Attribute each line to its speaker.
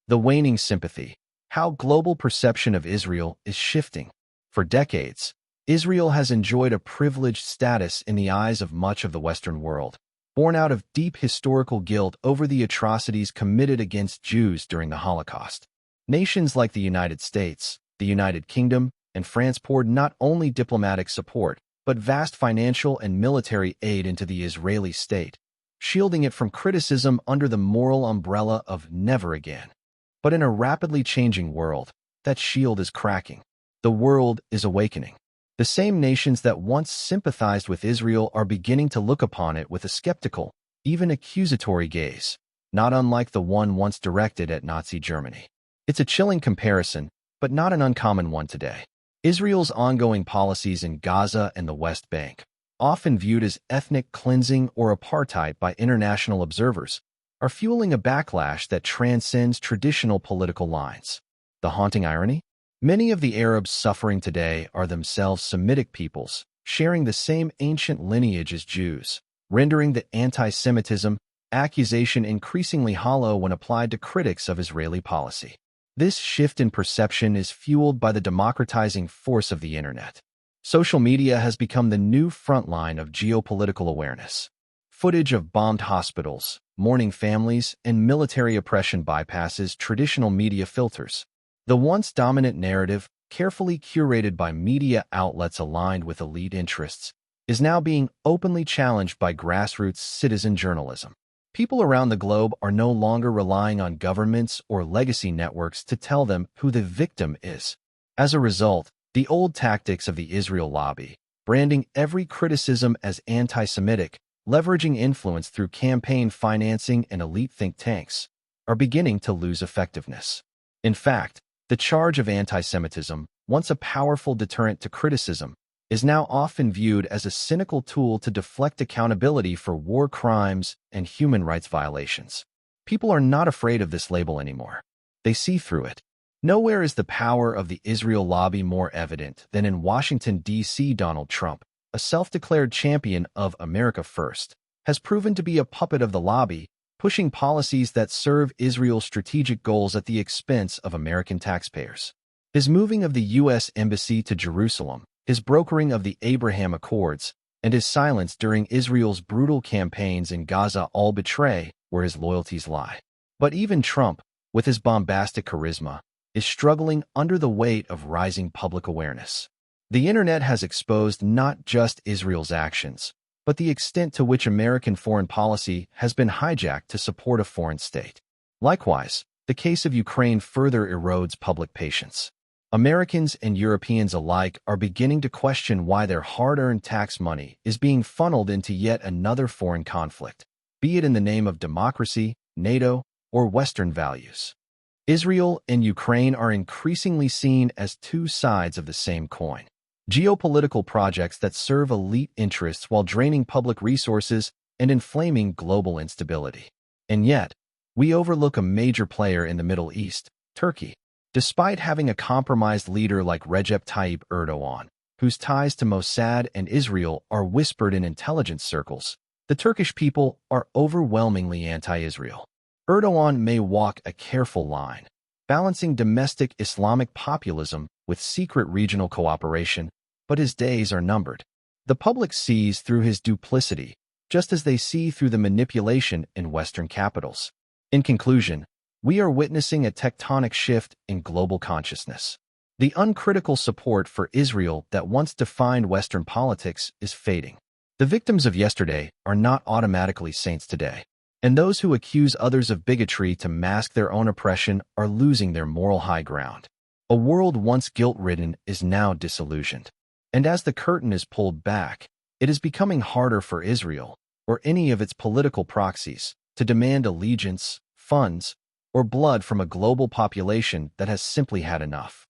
Speaker 1: The waning sympathy. How global perception of Israel is shifting. For decades, Israel has enjoyed a privileged status in the eyes of much of the Western world, born out of deep historical guilt over the atrocities committed against Jews during the Holocaust. Nations like the United States, the United Kingdom, and France poured not only diplomatic support, but vast financial and military aid into the Israeli state, shielding it from criticism under the moral umbrella of never again. But in a rapidly changing world, that shield is cracking. The world is awakening. The same nations that once sympathized with Israel are beginning to look upon it with a skeptical, even accusatory gaze, not unlike the one once directed at Nazi Germany. It's a chilling comparison, but not an uncommon one today. Israel's ongoing policies in Gaza and the West Bank, often viewed as ethnic cleansing or apartheid by international observers, are fueling a backlash that transcends traditional political lines. The haunting irony? Many of the Arabs suffering today are themselves Semitic peoples, sharing the same ancient lineage as Jews, rendering the anti-Semitism accusation increasingly hollow when applied to critics of Israeli policy. This shift in perception is fueled by the democratizing force of the internet. Social media has become the new front line of geopolitical awareness. Footage of bombed hospitals, mourning families, and military oppression bypasses traditional media filters. The once dominant narrative, carefully curated by media outlets aligned with elite interests, is now being openly challenged by grassroots citizen journalism. People around the globe are no longer relying on governments or legacy networks to tell them who the victim is. As a result, the old tactics of the Israel lobby, branding every criticism as anti-Semitic, leveraging influence through campaign financing and elite think tanks, are beginning to lose effectiveness. In fact, the charge of anti-Semitism, once a powerful deterrent to criticism, is now often viewed as a cynical tool to deflect accountability for war crimes and human rights violations. People are not afraid of this label anymore. They see through it. Nowhere is the power of the Israel lobby more evident than in Washington, D.C. Donald Trump, a self-declared champion of America First, has proven to be a puppet of the lobby, pushing policies that serve Israel's strategic goals at the expense of American taxpayers. His moving of the U.S. Embassy to Jerusalem, his brokering of the Abraham Accords, and his silence during Israel's brutal campaigns in Gaza all betray where his loyalties lie. But even Trump, with his bombastic charisma, is struggling under the weight of rising public awareness. The internet has exposed not just Israel's actions, but the extent to which American foreign policy has been hijacked to support a foreign state. Likewise, the case of Ukraine further erodes public patience. Americans and Europeans alike are beginning to question why their hard-earned tax money is being funneled into yet another foreign conflict, be it in the name of democracy, NATO, or Western values. Israel and Ukraine are increasingly seen as two sides of the same coin. Geopolitical projects that serve elite interests while draining public resources and inflaming global instability. And yet, we overlook a major player in the Middle East, Turkey. Despite having a compromised leader like Recep Tayyip Erdogan, whose ties to Mossad and Israel are whispered in intelligence circles, the Turkish people are overwhelmingly anti-Israel. Erdogan may walk a careful line, balancing domestic Islamic populism with secret regional cooperation, but his days are numbered. The public sees through his duplicity, just as they see through the manipulation in Western capitals. In conclusion, we are witnessing a tectonic shift in global consciousness. The uncritical support for Israel that once defined Western politics is fading. The victims of yesterday are not automatically saints today, and those who accuse others of bigotry to mask their own oppression are losing their moral high ground. A world once guilt-ridden is now disillusioned. And as the curtain is pulled back, it is becoming harder for Israel, or any of its political proxies, to demand allegiance, funds, or blood from a global population that has simply had enough.